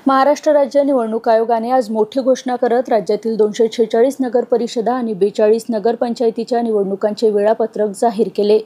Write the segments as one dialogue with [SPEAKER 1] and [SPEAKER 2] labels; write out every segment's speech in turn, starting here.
[SPEAKER 1] महाराष्ट्र राज्य निवडणूक आयोगाने आज मोठी घोषणा करत राज्यातील 246 नगर परिषदा आणि 42 नगरपंचायतीच्या निवडणुकांचे वेळापत्रक जाहीर केले।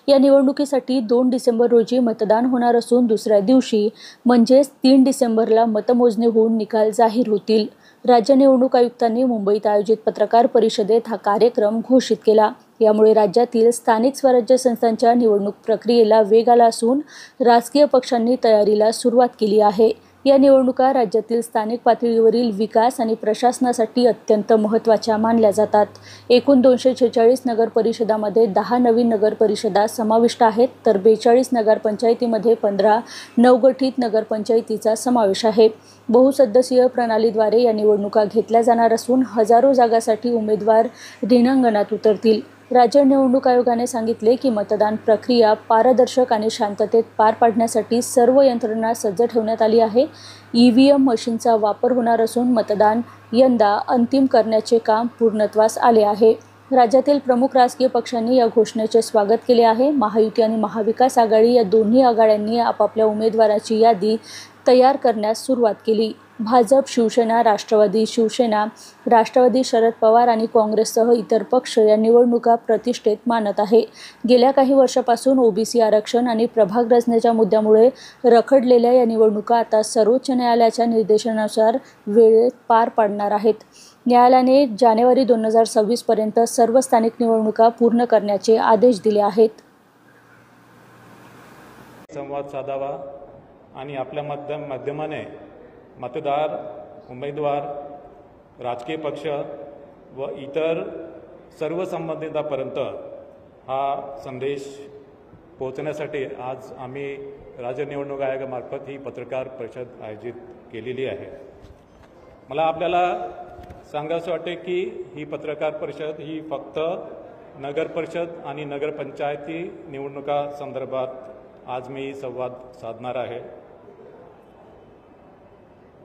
[SPEAKER 1] या निवडणुकीसाठी 2 डिसेंबर रोजी मतदान होणार असून दुसऱ्या दिवशी म्हणजेच 3 डिसेंबरला मतमोजणी होऊन निकाल जाहीर होतील। राज्य निवडणूक आयुक्तांनी मुंबईत आयोजित पत्रकार परिषदेत हा कार्यक्रम घोषित केला। यामुळे राज्यातील स्थानिक स्वराज्य संस्थांच्या निवडणूक प्रक्रियेला वेग आला असून राजकीय पक्षांनी तयारीला सुरुवात केली आहे। या निवडणुका राज्यातील स्थानिक पातळीवरील विकास आणि प्रशासनासाठी अत्यंत महत्त्वाच्या मानल्या जातात। एकूण 246 नगर परिषदामध्ये 10 नवीन नगर परिषदा समाविष्ट आहेत, तर 42 नगरपंचायतीमध्ये 15 नवगठित नगरपंचायतीचा समावेश आहे। बहुसदस्यीय प्रणालीद्वारे या निवडणुका घेतल्या जाणार असून हजारो जागांसाठी उमेदवार रिंगणात उतरतील। राज्य निवडणूक आयोगाने सांगितले की मतदान प्रक्रिया पारदर्शक आणि शांततेत पार पाडण्यासाठी सर्व यंत्रणा सज्ज ठेवण्यात आली आहे। ईव्हीएम मशीनचा वापर होणार असून मतदान यंदा अंतिम करण्याचे काम पूर्णत्वास आले आहे। राज्यातील प्रमुख राजकीय पक्षांनी या घोषणेचे स्वागत केले आहे। महायुती आणि महाविकास आघाडी या दोन्ही आघाड्यांनी आपापल्या उमेदवाराची यादी तयार करण्यास सुरुवात केली। भाजप, शिवसेना, राष्ट्रवादी, शिवसेना, राष्ट्रवादी शरद पवार आणि काँग्रेससह इतर पक्ष या निवडणुका प्रतिष्ठेत मानत आहे। गेल्या काही वर्षापासून ओबीसी आरक्षण आणि प्रभाग रचनेच्या मुद्द्यामुळे रखडलेल्या या निवडणुका आता सर्वोच्च न्यायालयाच्या निर्देशानुसार वेळेत पार पाडणार आहेत। न्यायालयाने जानेवारी 2026 पर्यंत सर्व स्थानिक निवडणुका पूर्ण करण्याचे आदेश दिले आहेत।
[SPEAKER 2] संवाद साधावा आणि आपल्या माध्यमाने मतदार, उमेदवार, राजकीय पक्ष व इतर सर्व संबंधितांपर्यंत हा संदेश पोहोचण्यासाठी आज आम्ही राज्य निवडणूक आयोगामार्फत ही पत्रकार परिषद आयोजित केलेली आहे। मला आपल्याला सांगायचं वाटते की ही पत्रकार परिषद ही फक्त नगर परिषद आणि नगरपंचायती निवडणुका संदर्भात आज मी संवाद साधणार आहे।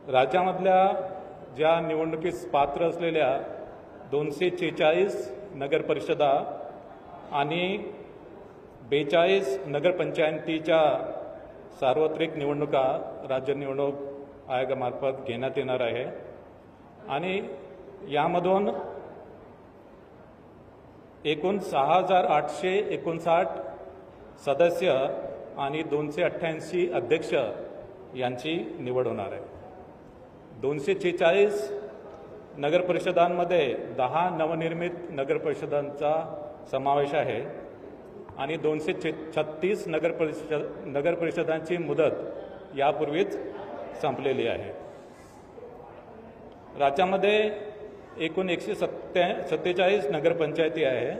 [SPEAKER 2] राज्यामधल्या ज्या निवडणुकीस पात्र असलेल्या 246 नगर परिषदा आणि 42 नगरपंचायतीच्या सार्वत्रिक निवडणुका राज्य निवडणूक आयोगामार्फत घेण्यात येणार आहे आणि यामधून एकूण 6,859 सदस्य आणि 288 अध्यक्ष यांची निवड होणार आहे। 246 नगरपरिषदांमध्ये 10 नवनिर्मित नगरपरिषदांचा समावेश आहे आणि 236 नगरपरिषदांची मुदत यापूर्वीच संपलेली आहे। राज्यामध्ये एकूण 147 नगरपंचायती आहे,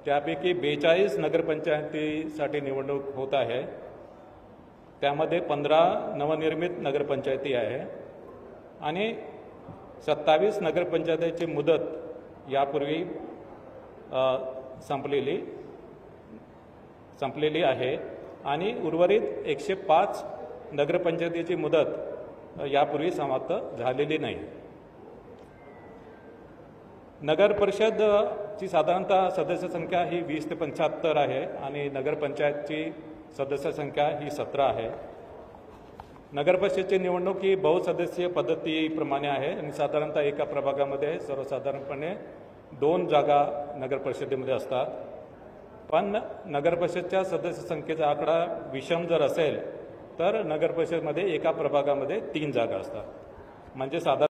[SPEAKER 2] त्यापैकी 42 नगरपंचायतीसाठी निवडणूक होत आहे। त्यामध्ये 15 नवनिर्मित नगरपंचायती आहे आणि 27 नगरपंचायतीची मुदत यापूर्वी संपलेली आहे आणि उर्वरित 105 नगरपंचायतीची मुदत यापूर्वी समाप्त झालेली नाही। नगर परिषदची साधारणतः सदस्य संख्या ही 20 ते 75 आहे आणि नगरपंचायतची सदस्य संख्या ही 17 आहे। नगर परिषदेची निवडणूक ही बहुसदस्यीय पद्धतीप्रमाणे आहे आणि साधारणतः एका प्रभागामध्ये सर्वसाधारणपणे 2 जागा नगर परिषदेमध्ये असतात। पण नगर परिषदेच्या सदस्य संख्येचा आकडा विषम जर असेल तर नगर परिषदेमध्ये एका प्रभागामध्ये 3 जागा असतात। म्हणजे साधारण